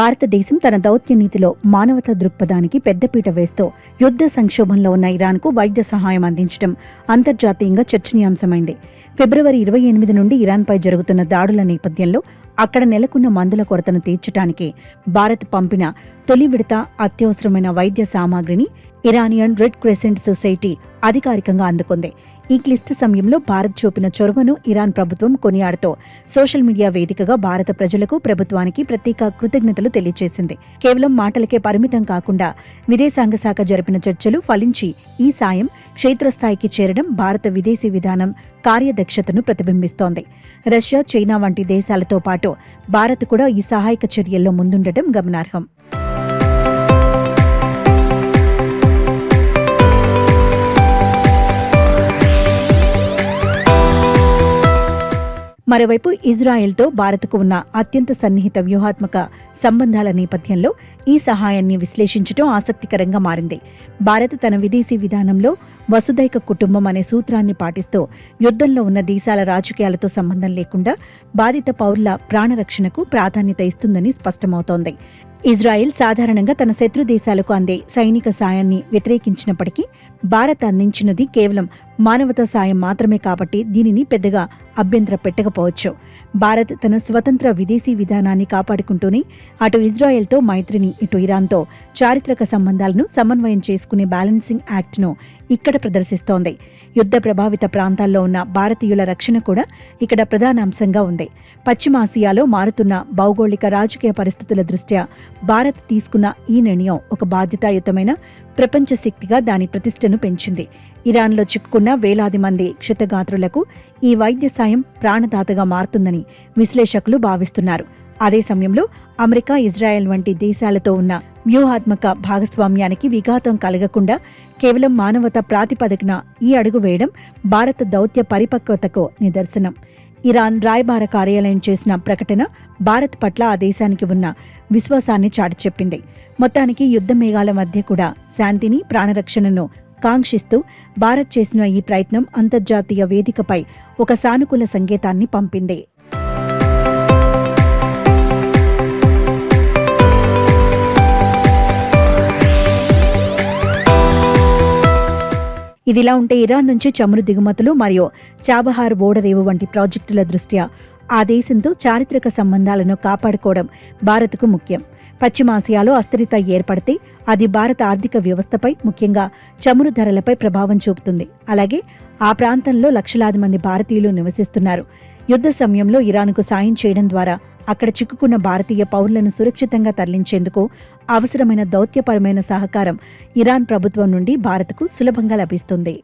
భారతదేశం తన దౌత్య నీతిలో మానవతా దృక్పథానికి పెద్దపీట వేస్తూ యుద్ధ సంక్షోభంలో ఉన్న ఇరాన్కు వైద్య సహాయం అందించడం అంతర్జాతీయంగా చర్చనీయాంశమైంది. ఫిబ్రవరి 28 నుండి ఇరాన్పై జరుగుతున్న దాడుల నేపథ్యంలో అక్కడ నెలకొన్న మందుల కొరతను తీర్చడానికి భారత్ పంపిన తొలి విడత అత్యవసరమైన వైద్య సామాగ్రిని ఇరానియన్ రెడ్ క్రెసెంట్ సొసైటీ అధికారికంగా అందుకుంది. ఈ క్లిష్ట సమయంలో భారత్ చూపిన చొరవను ఇరాన్ ప్రభుత్వం కొనియాడుతూ సోషల్ మీడియా వేదికగా భారత ప్రజలకు, ప్రభుత్వానికి ప్రత్యేక కృతజ్ఞతలు తెలియజేసింది. కేవలం మాటలకే పరిమితం కాకుండా విదేశాంగ శాఖ జరిపిన చర్చలు ఫలించి ఈ సాయం క్షేత్రస్థాయికి చేరడం భారత విదేశీ విధానం కార్యదక్షతను ప్రతిబింబిస్తోంది. రష్యా, చైనా వంటి దేశాలతో పాటు భారత్ కూడా ఈ సహాయక చర్యల్లో ముందుండటం గమనార్హం. మరోవైపు ఇజ్రాయెల్తో భారత్కు ఉన్న అత్యంత సన్నిహిత వ్యూహాత్మక సంబంధాల నేపథ్యంలో ఈ సహాయాన్ని విశ్లేషించడం ఆసక్తికరంగా మారింది. భారత్ తన విదేశీ విధానంలో వసుదైక కుటుంబం అనే సూత్రాన్ని పాటిస్తూ యుద్ధంలో ఉన్న దేశాల రాజకీయాలతో సంబంధం లేకుండా బాధిత పౌరుల ప్రాణరక్షణకు ప్రాధాన్యత ఇస్తుందని స్పష్టమవుతోంది. ఇజ్రాయెల్ సాధారణంగా తన శత్రు దేశాలకు అందే సైనిక సాయాన్ని వ్యతిరేకించినప్పటికీ భారత్ అందించినది కేవలం మానవతా సాయం మాత్రమే కాబట్టి దీనిని పెద్దగా అభ్యంతర పెట్టకపోవచ్చు. భారత్ తన స్వతంత్ర విదేశీ విధానాన్ని కాపాడుకుంటూనే అటు ఇజ్రాయెల్తో మైత్రిని, ఇటు ఇరాన్తో చారిత్రక సంబంధాలను సమన్వయం చేసుకునే బ్యాలెన్సింగ్ యాక్ట్ను ఇక్కడ ప్రదర్శిస్తోంది. యుద్ధ ప్రభావిత ప్రాంతాల్లో ఉన్న భారతీయుల రక్షణ కూడా ఇక్కడ ప్రధాన అంశంగా ఉంది. పశ్చిమాసియాలో మారుతున్న భౌగోళిక రాజకీయ పరిస్థితుల దృష్ట్యా భారత్ తీసుకున్న ఈ నిర్ణయం ఒక బాధ్యతాయుతమైన ప్రపంచ శక్తిగా దాని ప్రతిష్టను పెంచింది. ఇరాన్లో చిక్కుకున్న వేలాది మంది క్షతగాత్రులకు ఈ వైద్య సాయం ప్రాణదాతగా మారుతుందని విశ్లేషకులు భావిస్తున్నారు. అదే సమయంలో అమెరికా, ఇజ్రాయెల్ వంటి దేశాలతో ఉన్న వ్యూహాత్మక భాగస్వామ్యానికి విఘాతం కలగకుండా కేవలం మానవతా ప్రాతిపదికన ఈ అడుగు వేయడం భారత దౌత్య పరిపక్వతకు నిదర్శనం. ఇరాన్ రాయబార కార్యాలయం చేసిన ప్రకటన భారత్ పట్ల ఆ దేశానికి ఉన్న విశ్వాసాన్ని చాటిచెప్పింది. మొత్తానికి యుద్ధ మేఘాల మధ్య కూడా శాంతిని, ప్రాణరక్షణను కాంక్షిస్తూ భారత్ చేసిన ఈ ప్రయత్నం అంతర్జాతీయ వేదికపై ఒక సానుకూల సంకేతాన్ని పంపింది. ఇదిలా ఉంటే ఇరాన్ నుంచి చమురు దిగుమతులు మరియు చాబహార్ ఓడరేవు వంటి ప్రాజెక్టుల దృష్ట్యా ఆ దేశంతో చారిత్రక సంబంధాలను కాపాడుకోవడం భారత్కు ముఖ్యం. పశ్చిమాసియాలో అస్థిరత ఏర్పడితే అది భారత ఆర్థిక వ్యవస్థపై, ముఖ్యంగా చమురు ధరలపై ప్రభావం చూపుతుంది. అలాగే ఆ ప్రాంతంలో లక్షలాది మంది భారతీయులు నివసిస్తున్నారు. యుద్ధ సమయంలో ఇరాన్కు సాయం చేయడం ద్వారా అక్కడ చిక్కుకున్న భారతీయ పౌరులను సురక్షితంగా తరలించేందుకు అవసరమైన దౌత్యపరమైన సహకారం ఇరాన్ ప్రభుత్వం నుండి భారత్కు సులభంగా లభిస్తుంది.